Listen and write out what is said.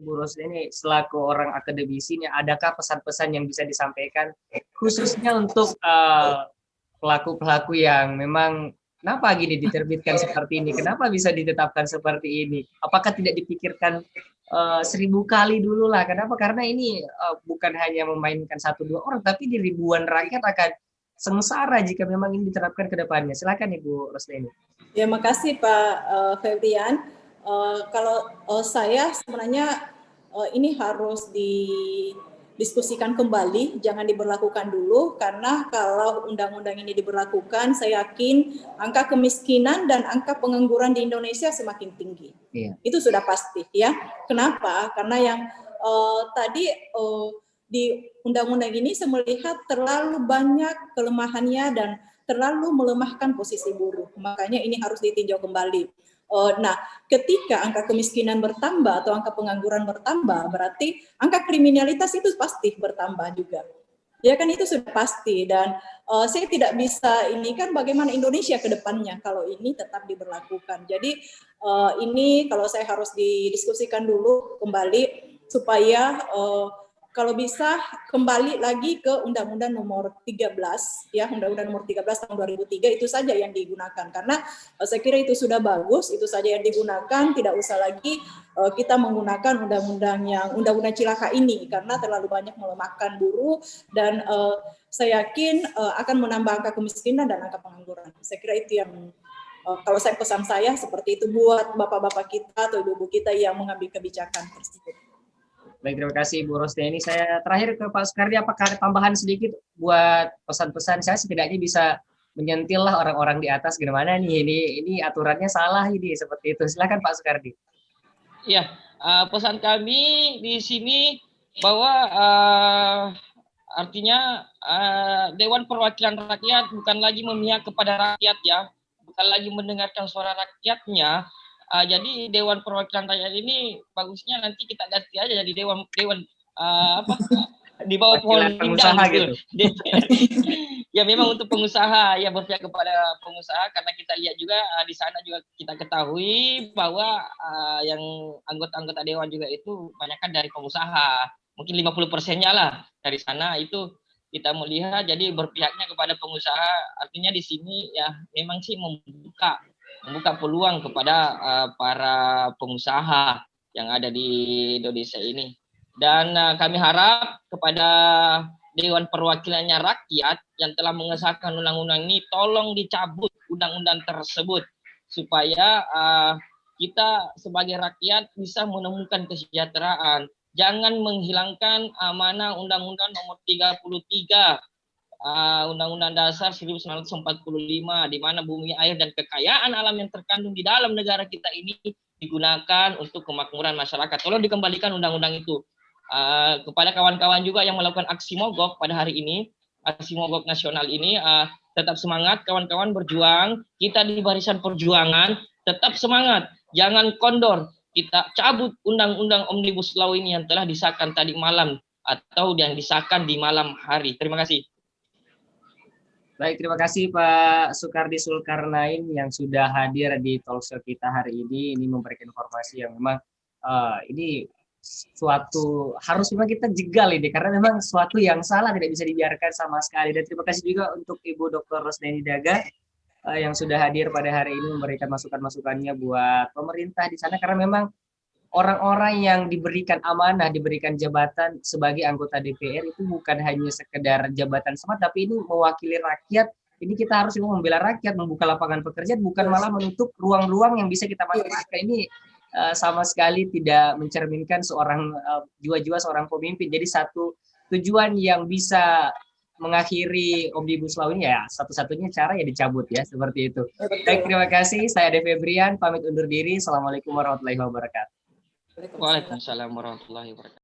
Bu Rosda ini selaku orang akademisi, adakah pesan-pesan yang bisa disampaikan khususnya untuk pelaku-pelaku yang memang kenapa gini diterbitkan seperti ini, kenapa bisa ditetapkan seperti ini, apakah tidak dipikirkan 1000 kali dulu lah, kenapa? Karena ini bukan hanya memainkan 1-2 orang, tapi di ribuan rakyat akan sengsara jika memang ini diterapkan ke depannya. Silakan Ibu Rosda ini. Ya, makasih Pak Febrian. Kalau saya sebenarnya ini harus didiskusikan kembali, jangan diberlakukan dulu, karena kalau undang-undang ini diberlakukan, saya yakin angka kemiskinan dan angka pengangguran di Indonesia semakin tinggi. Iya. Itu sudah pasti ya. Kenapa? Karena yang tadi di undang-undang ini saya melihat terlalu banyak kelemahannya dan terlalu melemahkan posisi buruh. Makanya ini harus ditinjau kembali. Nah, ketika angka kemiskinan bertambah atau angka pengangguran bertambah, berarti angka kriminalitas itu pasti bertambah juga. Ya kan, itu sudah pasti. Dan saya tidak bisa ini kan bagaimana Indonesia ke depannya kalau ini tetap diberlakukan. Jadi ini kalau saya harus didiskusikan dulu kembali supaya kalau bisa kembali lagi ke Undang-Undang Nomor 13 ya, Undang-Undang Nomor 13 tahun 2003 itu saja yang digunakan, karena saya kira itu sudah bagus, itu saja yang digunakan, tidak usah lagi kita menggunakan undang-undang cilaka ini karena terlalu banyak melemahkan buruh dan saya yakin akan menambah angka kemiskinan dan angka pengangguran. Saya kira itu yang kalau saya pesan saya seperti itu buat bapak-bapak kita atau ibu-ibu kita yang mengambil kebijakan tersebut. Baik, terima kasih Bu Rosda. Ini saya terakhir ke Pak Sukardi, apakah ada tambahan sedikit buat pesan-pesan? Saya setidaknya bisa menyentil lah orang-orang di atas gimana nih, ini aturannya salah ini, seperti itu. Silakan Pak Sukardi. Iya, pesan kami di sini bahwa artinya Dewan Perwakilan Rakyat bukan lagi memihak kepada rakyat ya, bukan lagi mendengarkan suara rakyatnya. Jadi Dewan Perwakilan Rakyat ini bagusnya nanti kita ganti aja jadi dewan apa di bawah pohon rindang gitu. Ya memang untuk pengusaha ya, berpihak kepada pengusaha, karena kita lihat juga di sana juga kita ketahui bahwa yang anggota-anggota dewan juga itu banyakkan dari pengusaha, mungkin 50%-nya lah dari sana itu kita melihat. Jadi berpihaknya kepada pengusaha, artinya di sini ya memang sih membuka peluang kepada para pengusaha yang ada di Indonesia ini. Dan kami harap kepada Dewan Perwakilannya Rakyat yang telah mengesahkan undang-undang ini, tolong dicabut undang-undang tersebut supaya kita sebagai rakyat bisa menemukan kesejahteraan. Jangan menghilangkan amanah Undang-Undang Nomor 33 Undang-Undang Dasar 1945, di mana bumi, air, dan kekayaan alam yang terkandung di dalam negara kita ini digunakan untuk kemakmuran masyarakat. Tolong dikembalikan undang-undang itu. Kepada kawan-kawan juga yang melakukan aksi mogok pada hari ini, aksi mogok nasional ini, tetap semangat kawan-kawan berjuang. Kita di barisan perjuangan tetap semangat, jangan kondor. Kita cabut undang-undang Omnibus Law ini yang telah disahkan tadi malam atau yang disahkan di malam hari. Terima kasih. Baik, terima kasih Pak Sukardi Sulkarnain yang sudah hadir di talkshow kita hari ini. Ini memberikan informasi yang memang ini suatu harus memang kita jegal ini, karena memang suatu yang salah tidak bisa dibiarkan sama sekali. Dan terima kasih juga untuk Ibu Dr. Rosdeni Daga yang sudah hadir pada hari ini memberikan masukan-masukannya buat pemerintah di sana, karena memang orang-orang yang diberikan amanah, diberikan jabatan sebagai anggota DPR itu bukan hanya sekedar jabatan semata, tapi ini mewakili rakyat. Ini kita harus membela rakyat, membuka lapangan pekerjaan, bukan malah menutup ruang-ruang yang bisa kita manfaatkan. Ini sama sekali tidak mencerminkan seorang jiwa-jiwa seorang pemimpin. Jadi satu tujuan yang bisa mengakhiri Omnibus Law ini ya satu-satunya cara ya dicabut ya, seperti itu. Baik, terima kasih. Saya Ade Febrian, pamit undur diri. Assalamualaikum warahmatullahi wabarakatuh. Waalaikumsalam warahmatullahi wabarakatuh.